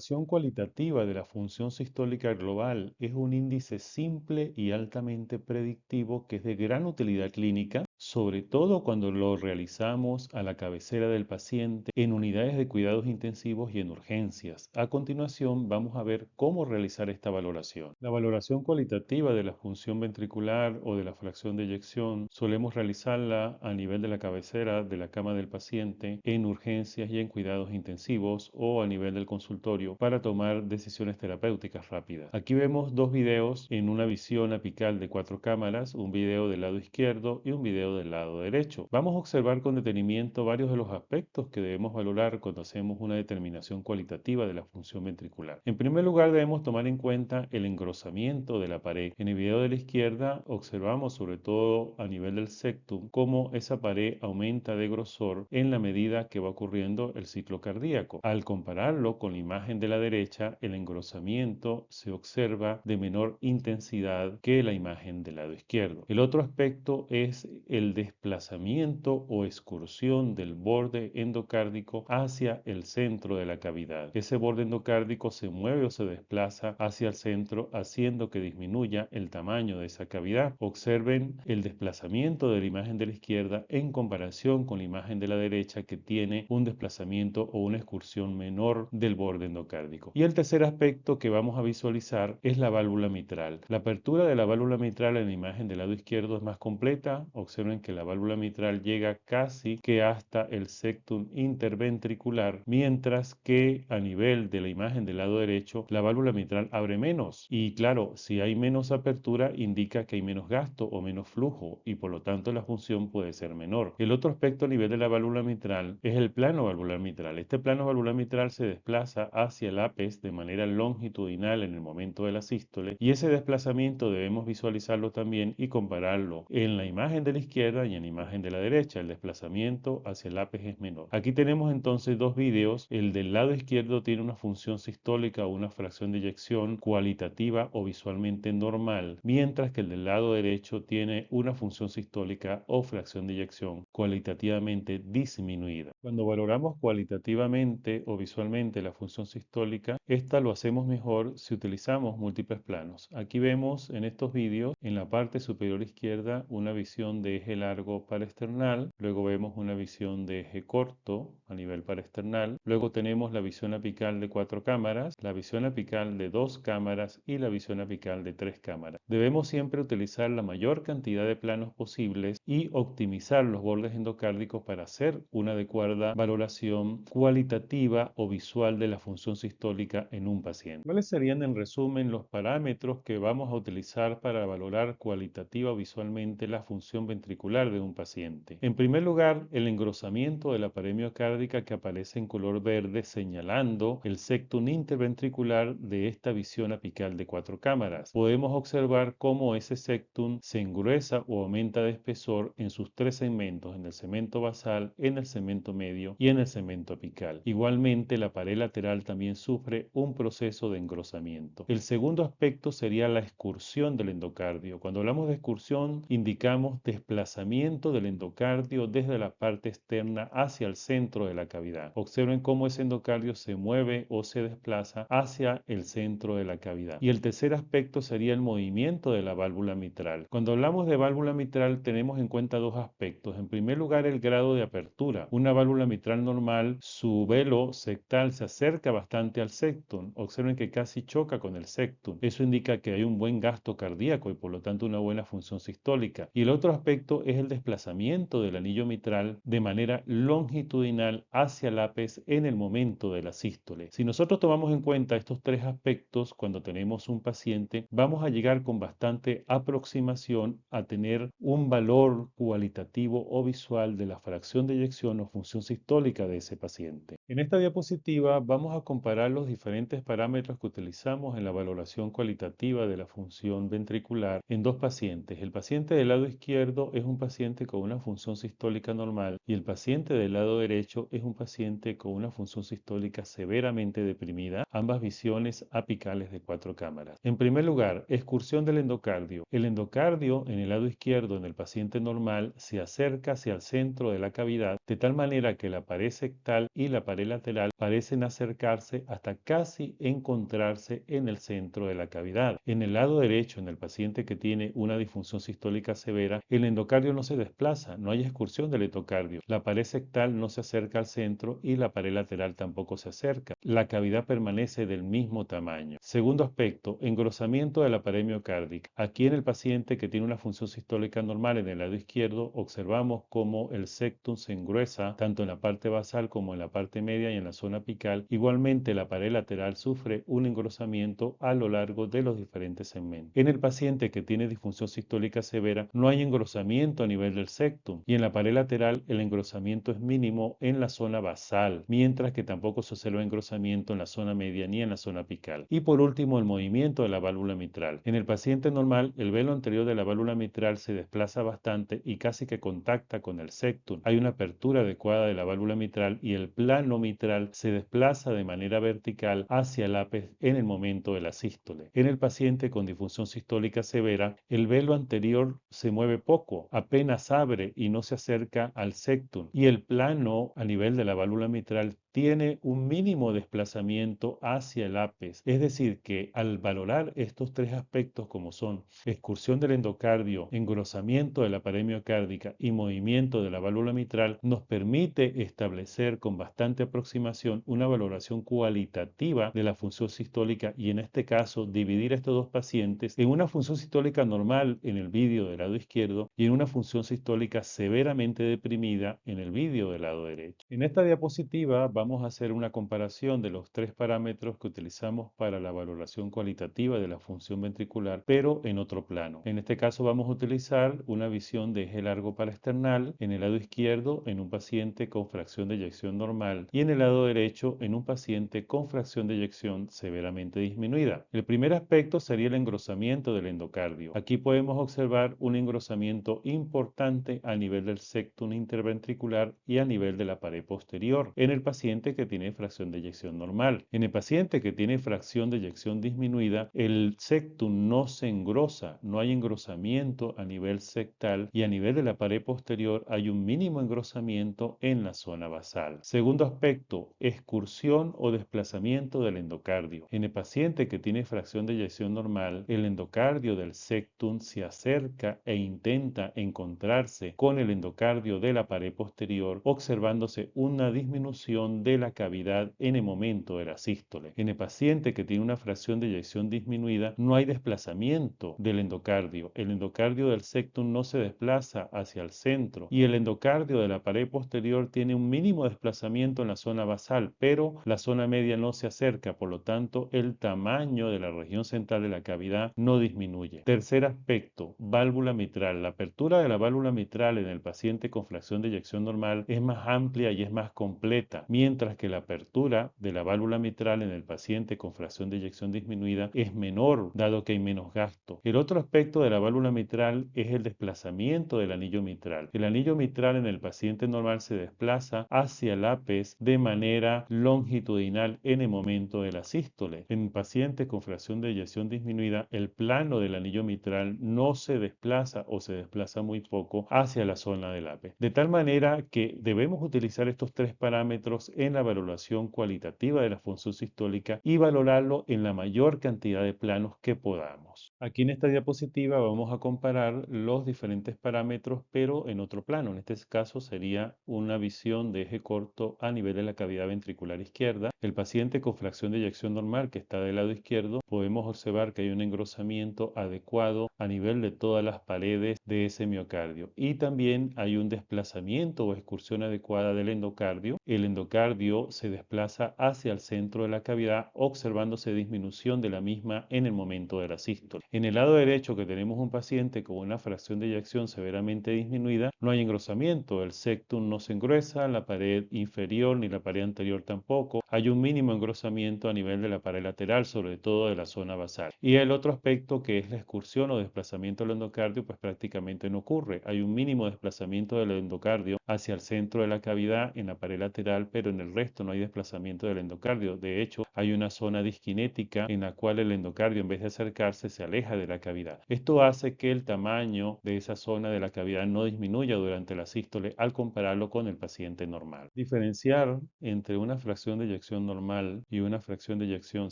valoración cualitativa de la función sistólica global es un índice simple y altamente predictivo que es de gran utilidad clínica, sobre todo cuando lo realizamos a la cabecera del paciente en unidades de cuidados intensivos y en urgencias. A continuación, vamos a ver cómo realizar esta valoración. La valoración cualitativa de la función ventricular o de la fracción de eyección solemos realizarla a nivel de la cabecera de la cama del paciente en urgencias y en cuidados intensivos o a nivel del consultorio para tomar decisiones terapéuticas rápidas. Aquí vemos dos videos en una visión apical de 4 cámaras, un video del lado izquierdo y un video del lado derecho. Vamos a observar con detenimiento varios de los aspectos que debemos valorar cuando hacemos una determinación cualitativa de la función ventricular. En primer lugar, debemos tomar en cuenta el engrosamiento de la pared. En el video de la izquierda observamos sobre todo a nivel del septum cómo esa pared aumenta de grosor en la medida que va ocurriendo el ciclo cardíaco. Al compararlo con la imagen de la derecha, el engrosamiento se observa de menor intensidad que la imagen del lado izquierdo. El otro aspecto es el desplazamiento o excursión del borde endocárdico hacia el centro de la cavidad. Ese borde endocárdico se mueve o se desplaza hacia el centro, haciendo que disminuya el tamaño de esa cavidad. Observen el desplazamiento de la imagen de la izquierda en comparación con la imagen de la derecha, que tiene un desplazamiento o una excursión menor del borde endocárdico. Y el tercer aspecto que vamos a visualizar es la válvula mitral. La apertura de la válvula mitral en la imagen del lado izquierdo es más completa. Observen que la válvula mitral llega casi que hasta el septum interventricular, mientras que a nivel de la imagen del lado derecho la válvula mitral abre menos. Y claro, si hay menos apertura indica que hay menos gasto o menos flujo y por lo tanto la función puede ser menor. El otro aspecto a nivel de la válvula mitral es el plano valvular mitral. Este plano valvular mitral se desplaza hacia el ápice de manera longitudinal en el momento de la sístole, y ese desplazamiento debemos visualizarlo también y compararlo en la imagen de la izquierda y en la imagen de la derecha. El desplazamiento hacia el ápice es menor. Aquí tenemos entonces dos videos. El del lado izquierdo tiene una función sistólica o una fracción de eyección cualitativa o visualmente normal, mientras que el del lado derecho tiene una función sistólica o fracción de eyección cualitativamente disminuida. Cuando valoramos cualitativamente o visualmente la función sistólica, esta lo hacemos mejor si utilizamos múltiples planos. Aquí vemos en estos vídeos en la parte superior izquierda una visión de eje largo paraesternal, luego vemos una visión de eje corto a nivel paraesternal, luego tenemos la visión apical de 4 cámaras, la visión apical de 2 cámaras y la visión apical de 3 cámaras. Debemos siempre utilizar la mayor cantidad de planos posibles y optimizar los bordes endocárdicos para hacer una adecuada valoración cualitativa o visual de la función sistólica en un paciente. ¿Cuáles serían en resumen los parámetros que vamos a utilizar para valorar cualitativa o visualmente la función ventricular de un paciente? En primer lugar, el engrosamiento de la pared miocárdica, que aparece en color verde señalando el septum interventricular de esta visión apical de 4 cámaras. Podemos observar cómo ese septum se engruesa o aumenta de espesor en sus 3 segmentos, en el segmento basal, en el segmento medio y en el segmento apical. Igualmente, la pared lateral también sufre un proceso de engrosamiento. El segundo aspecto sería la excursión del endocardio. Cuando hablamos de excursión, indicamos desplazamiento del endocardio desde la parte externa hacia el centro de la cavidad. Observen cómo ese endocardio se mueve o se desplaza hacia el centro de la cavidad. Y el tercer aspecto sería el movimiento de la válvula mitral. Cuando hablamos de válvula mitral tenemos en cuenta dos aspectos. En primer lugar, el grado de apertura. Una válvula mitral normal, su velo septal se acerca bastante al septum. Observen que casi choca con el septum. Eso indica que hay un buen gasto cardíaco y por lo tanto una buena función sistólica. Y el otro aspecto es el desplazamiento del anillo mitral de manera longitudinal hacia el ápice en el momento de la sístole. Si nosotros tomamos en cuenta estos tres aspectos cuando tenemos un paciente, vamos a llegar con bastante aproximación a tener un valor cualitativo o visual de la fracción de eyección o función sistólica de ese paciente. En esta diapositiva vamos a comparar los diferentes parámetros que utilizamos en la valoración cualitativa de la función ventricular en dos pacientes. El paciente del lado izquierdo es un paciente con una función sistólica normal y el paciente del lado derecho es un paciente con una función sistólica severamente deprimida, ambas visiones apicales de 4 cámaras. En primer lugar, excursión del endocardio. El endocardio en el lado izquierdo en el paciente normal se acerca hacia el centro de la cavidad de tal manera que la pared septal y la pared pared lateral parecen acercarse hasta casi encontrarse en el centro de la cavidad. En el lado derecho, en el paciente que tiene una disfunción sistólica severa, el endocardio no se desplaza, no hay excursión del endocardio. La pared septal no se acerca al centro y la pared lateral tampoco se acerca. La cavidad permanece del mismo tamaño. Segundo aspecto, engrosamiento de la pared miocárdica. Aquí en el paciente que tiene una función sistólica normal en el lado izquierdo, observamos cómo el septum se engruesa tanto en la parte basal como en la parte media y en la zona apical. Igualmente, la pared lateral sufre un engrosamiento a lo largo de los diferentes segmentos. En el paciente que tiene disfunción sistólica severa, no hay engrosamiento a nivel del septum y en la pared lateral el engrosamiento es mínimo en la zona basal, mientras que tampoco se observa engrosamiento en la zona media ni en la zona apical. Y por último, el movimiento de la válvula mitral. En el paciente normal, el velo anterior de la válvula mitral se desplaza bastante y casi que contacta con el septum. Hay una apertura adecuada de la válvula mitral y el plano mitral se desplaza de manera vertical hacia el ápice en el momento de la sístole. En el paciente con disfunción sistólica severa, el velo anterior se mueve poco, apenas abre y no se acerca al septum, y el plano a nivel de la válvula mitral tiene un mínimo desplazamiento hacia el ápice. Es decir, que al valorar estos tres aspectos como son excursión del endocardio, engrosamiento de la pared miocárdica y movimiento de la válvula mitral, nos permite establecer con bastante aproximación una valoración cualitativa de la función sistólica y en este caso dividir a estos dos pacientes en una función sistólica normal en el vídeo del lado izquierdo y en una función sistólica severamente deprimida en el vídeo del lado derecho. En esta diapositiva vamos a hacer una comparación de los tres parámetros que utilizamos para la valoración cualitativa de la función ventricular, pero en otro plano. En este caso vamos a utilizar una visión de eje largo paraesternal en el lado izquierdo en un paciente con fracción de eyección normal y en el lado derecho en un paciente con fracción de eyección severamente disminuida. El primer aspecto sería el engrosamiento del endocardio. Aquí podemos observar un engrosamiento importante a nivel del septum interventricular y a nivel de la pared posterior en el paciente que tiene fracción de eyección normal. En el paciente que tiene fracción de eyección disminuida, el septum no se engrosa, no hay engrosamiento a nivel septal y a nivel de la pared posterior hay un mínimo engrosamiento en la zona basal. Segundo aspecto, excursión o desplazamiento del endocardio. En el paciente que tiene fracción de eyección normal, el endocardio del septum se acerca e intenta encontrarse con el endocardio de la pared posterior, observándose una disminución de la cavidad en el momento de la sístole. En el paciente que tiene una fracción de eyección disminuida, no hay desplazamiento del endocardio. El endocardio del septum no se desplaza hacia el centro y el endocardio de la pared posterior tiene un mínimo desplazamiento en la zona basal, pero la zona media no se acerca, por lo tanto el tamaño de la región central de la cavidad no disminuye. Tercer aspecto, válvula mitral. La apertura de la válvula mitral en el paciente con fracción de eyección normal es más amplia y es más completa, mientras que la apertura de la válvula mitral en el paciente con fracción de eyección disminuida es menor, dado que hay menos gasto. El otro aspecto de la válvula mitral es el desplazamiento del anillo mitral. El anillo mitral en el paciente normal se desplaza hacia el ápice de manera longitudinal en el momento de la sístole. En pacientes con fracción de eyección disminuida, el plano del anillo mitral no se desplaza o se desplaza muy poco hacia la zona del ápice. De tal manera que debemos utilizar estos tres parámetros en la valoración cualitativa de la función sistólica y valorarlo en la mayor cantidad de planos que podamos. Aquí en esta diapositiva vamos a comparar los diferentes parámetros, pero en otro plano. En este caso sería una visión de eje corto a nivel de la cavidad ventricular izquierda. El paciente con fracción de eyección normal que está del lado izquierdo, podemos observar que hay un engrosamiento adecuado a nivel de todas las paredes de ese miocardio y también hay un desplazamiento o excursión adecuada del endocardio. El endocardio se desplaza hacia el centro de la cavidad, observándose disminución de la misma en el momento de la sístole. En el lado derecho, que tenemos un paciente con una fracción de eyección severamente disminuida, no hay engrosamiento, el septum no se engruesa, la pared inferior ni la pared anterior tampoco. Hay un mínimo engrosamiento a nivel de la pared lateral, sobre todo de la zona basal. Y el otro aspecto, que es la excursión o desplazamiento del endocardio, pues prácticamente no ocurre. Hay un mínimo desplazamiento del endocardio hacia el centro de la cavidad en la pared lateral, pero en el resto no hay desplazamiento del endocardio. De hecho, hay una zona disquinética en la cual el endocardio, en vez de acercarse, se aleja de la cavidad. Esto hace que el tamaño de esa zona de la cavidad no disminuya durante la sístole al compararlo con el paciente normal. Diferenciar entre una fracción de eyección normal y una fracción de eyección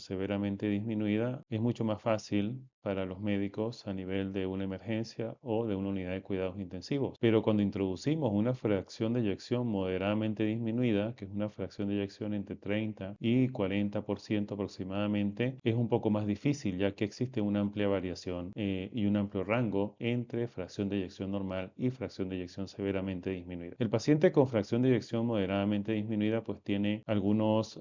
severamente disminuida es mucho más fácil para los médicos a nivel de una emergencia o de una unidad de cuidados intensivos. Pero cuando introducimos una fracción de eyección moderadamente disminuida, que es una fracción de eyección entre 30 y 40% aproximadamente, es un poco más difícil, ya que existe una amplia variación y un amplio rango entre fracción de eyección normal y fracción de eyección severamente disminuida. El paciente con fracción de eyección moderadamente disminuida pues tiene algunas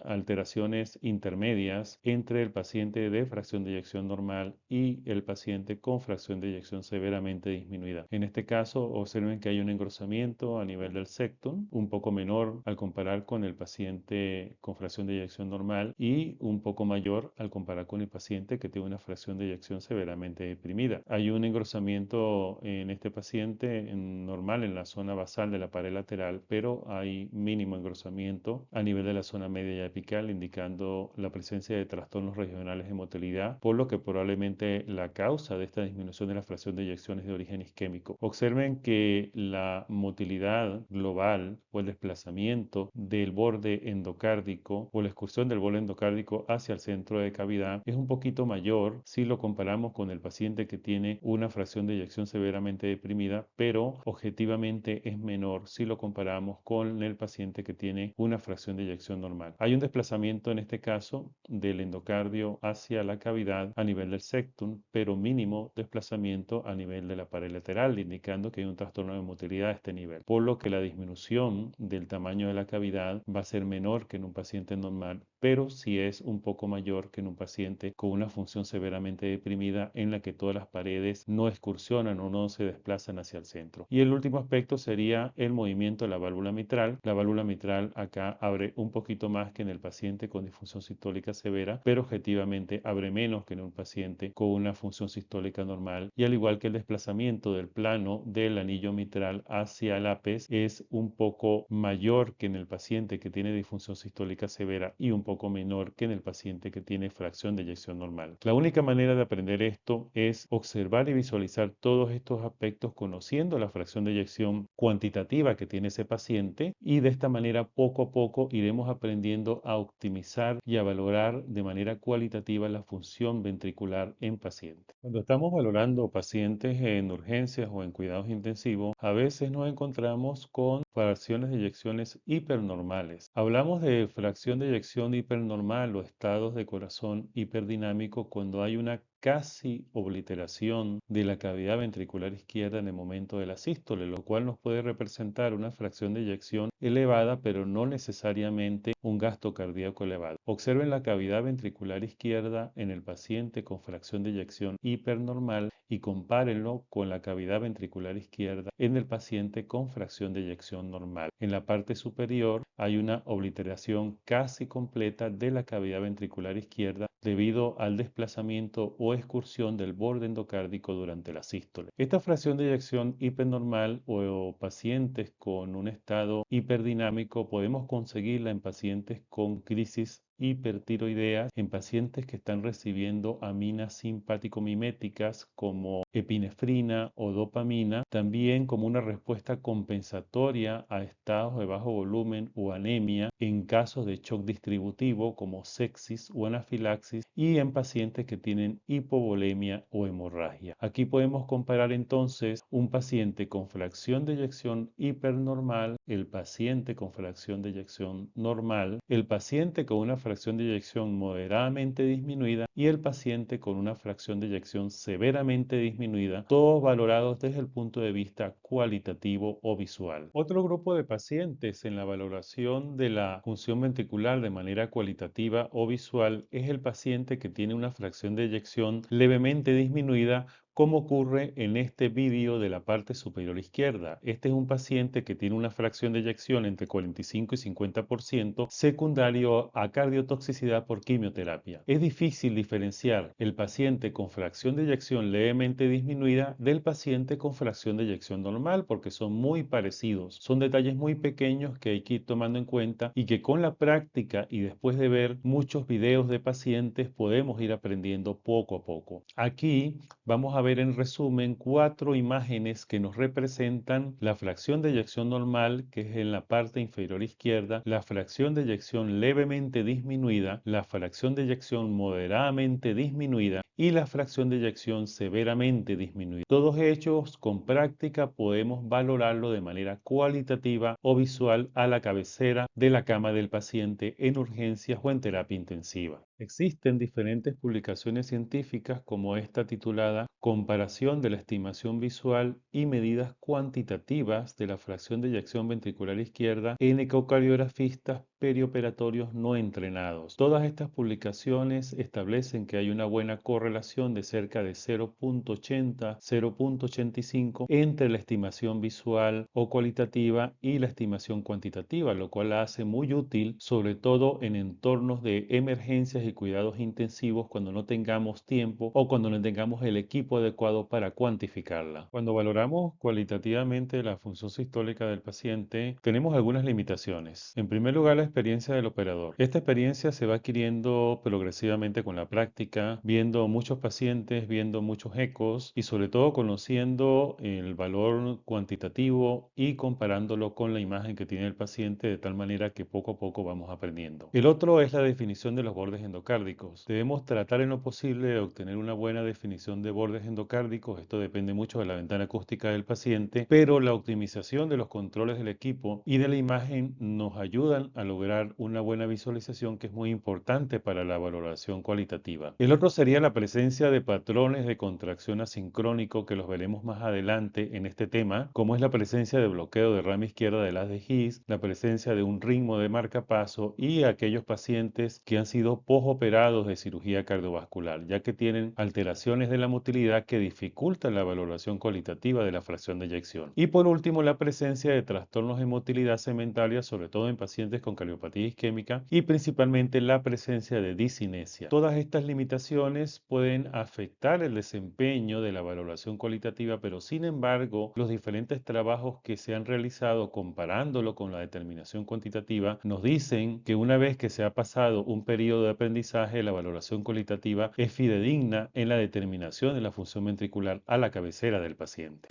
alteraciones intermedias entre el paciente de fracción de eyección normal y el paciente con fracción de eyección severamente disminuida. En este caso, observen que hay un engrosamiento a nivel del septum, un poco menor al comparar con el paciente con fracción de eyección normal y un poco mayor al comparar con el paciente que tiene una fracción de eyección severamente deprimida. Hay un engrosamiento en este paciente normal en la zona basal de la pared lateral, pero hay mínimo engrosamiento a nivel de la zona media y apical, indicando la presencia de trastornos regionales de motilidad, por lo que probablemente la causa de esta disminución de la fracción de eyección es de origen isquémico. Observen que la motilidad global o el desplazamiento del borde endocárdico o la excursión del borde endocárdico hacia el centro de cavidad es un poquito mayor si lo comparamos con el paciente que tiene una fracción de eyección severamente deprimida, pero objetivamente es menor si lo comparamos con el paciente que tiene una fracción de eyección normal. Hay un desplazamiento en este caso del endocardio hacia la cavidad a nivel del septum, pero mínimo desplazamiento a nivel de la pared lateral, indicando que hay un trastorno de motilidad a este nivel, por lo que la disminución del tamaño de la cavidad va a ser menor que en un paciente normal, pero sí es un poco mayor que en un paciente con una función severamente deprimida en la que todas las paredes no excursionan o no se desplazan hacia el centro. Y el último aspecto sería el movimiento de la válvula mitral. La válvula mitral acá abre un poquito más que en el paciente con disfunción sistólica severa, pero objetivamente abre menos que en un paciente con una función sistólica normal. Y al igual que el desplazamiento del plano del anillo mitral hacia el ápice es un poco mayor que en el paciente que tiene disfunción sistólica severa y un poco menor que en el paciente que tiene fracción de eyección normal. La única manera de aprender esto es observar y visualizar todos estos aspectos conociendo la fracción de eyección cuantitativa que tiene ese paciente, y de esta manera poco a poco iremos aprendiendo a optimizar y a valorar de manera cualitativa la función ventricular en pacientes. Cuando estamos valorando pacientes en urgencias o en cuidados intensivos, a veces nos encontramos con fracciones de eyecciones hipernormales. Hablamos de fracción de eyección hipernormal o estados de corazón hiperdinámico cuando hay una casi obliteración de la cavidad ventricular izquierda en el momento de la sístole, lo cual nos puede representar una fracción de eyección elevada, pero no necesariamente un gasto cardíaco elevado. Observen la cavidad ventricular izquierda en el paciente con fracción de eyección hipernormal y compárenlo con la cavidad ventricular izquierda en el paciente con fracción de eyección normal. En la parte superior hay una obliteración casi completa de la cavidad ventricular izquierda debido al desplazamiento o excursión del borde endocárdico durante la sístole. Esta fracción de eyección hipernormal o pacientes con un estado hiperdinámico podemos conseguirla en pacientes con crisis hipertiroideas, en pacientes que están recibiendo aminas simpático-miméticas como epinefrina o dopamina, también como una respuesta compensatoria a estados de bajo volumen o anemia en casos de shock distributivo como sepsis o anafilaxis, y en pacientes que tienen hipovolemia o hemorragia. Aquí podemos comparar entonces un paciente con fracción de eyección hipernormal, el paciente con fracción de eyección normal, el paciente con una fracción de eyección moderadamente disminuida y el paciente con una fracción de eyección severamente disminuida, todos valorados desde el punto de vista cualitativo o visual. Otro grupo de pacientes en la valoración de la función ventricular de manera cualitativa o visual es el paciente que tiene una fracción de eyección levemente disminuida como ocurre en este vídeo de la parte superior izquierda. Este es un paciente que tiene una fracción de eyección entre 45 y 50% secundario a cardiotoxicidad por quimioterapia. Es difícil diferenciar el paciente con fracción de eyección levemente disminuida del paciente con fracción de eyección normal porque son muy parecidos. Son detalles muy pequeños que hay que ir tomando en cuenta y que con la práctica y después de ver muchos videos de pacientes podemos ir aprendiendo poco a poco. Aquí vamos a ver en resumen 4 imágenes que nos representan la fracción de eyección normal, que es en la parte inferior izquierda, la fracción de eyección levemente disminuida, la fracción de eyección moderadamente disminuida y la fracción de eyección severamente disminuida. Todos hechos con práctica podemos valorarlo de manera cualitativa o visual a la cabecera de la cama del paciente en urgencias o en terapia intensiva. Existen diferentes publicaciones científicas como esta titulada Comparación de la estimación visual y medidas cuantitativas de la fracción de eyección ventricular izquierda en ecocardiografistas perioperatorios no entrenados. Todas estas publicaciones establecen que hay una buena correlación de cerca de 0.80-0.85 entre la estimación visual o cualitativa y la estimación cuantitativa, lo cual la hace muy útil, sobre todo en entornos de emergencias y cuidados intensivos cuando no tengamos tiempo o cuando no tengamos el equipo adecuado para cuantificarla. Cuando valoramos cualitativamente la función sistólica del paciente, tenemos algunas limitaciones. En primer lugar, la experiencia del operador. Esta experiencia se va adquiriendo progresivamente con la práctica, viendo muchos pacientes, viendo muchos ecos y sobre todo conociendo el valor cuantitativo y comparándolo con la imagen que tiene el paciente de tal manera que poco a poco vamos aprendiendo. El otro es la definición de los bordes endocárdicos. Debemos tratar en lo posible de obtener una buena definición de bordes endocárdicos. Esto depende mucho de la ventana acústica del paciente, pero la optimización de los controles del equipo y de la imagen nos ayudan a lograr una buena visualización que es muy importante para la valoración cualitativa. El otro sería la presencia de patrones de contracción asincrónico que los veremos más adelante en este tema, como es la presencia de bloqueo de rama izquierda del haz de His, la presencia de un ritmo de marcapaso y aquellos pacientes que han sido posoperados de cirugía cardiovascular, ya que tienen alteraciones de la motilidad que dificultan la valoración cualitativa de la fracción de eyección. Y por último, la presencia de trastornos de motilidad segmentaria, sobre todo en pacientes con cardiopatía isquémica y principalmente la presencia de discinesia. Todas estas limitaciones pueden afectar el desempeño de la valoración cualitativa, pero sin embargo, los diferentes trabajos que se han realizado comparándolo con la determinación cuantitativa nos dicen que una vez que se ha pasado un periodo de aprendizaje, la valoración cualitativa es fidedigna en la determinación de la función ventricular a la cabecera del paciente.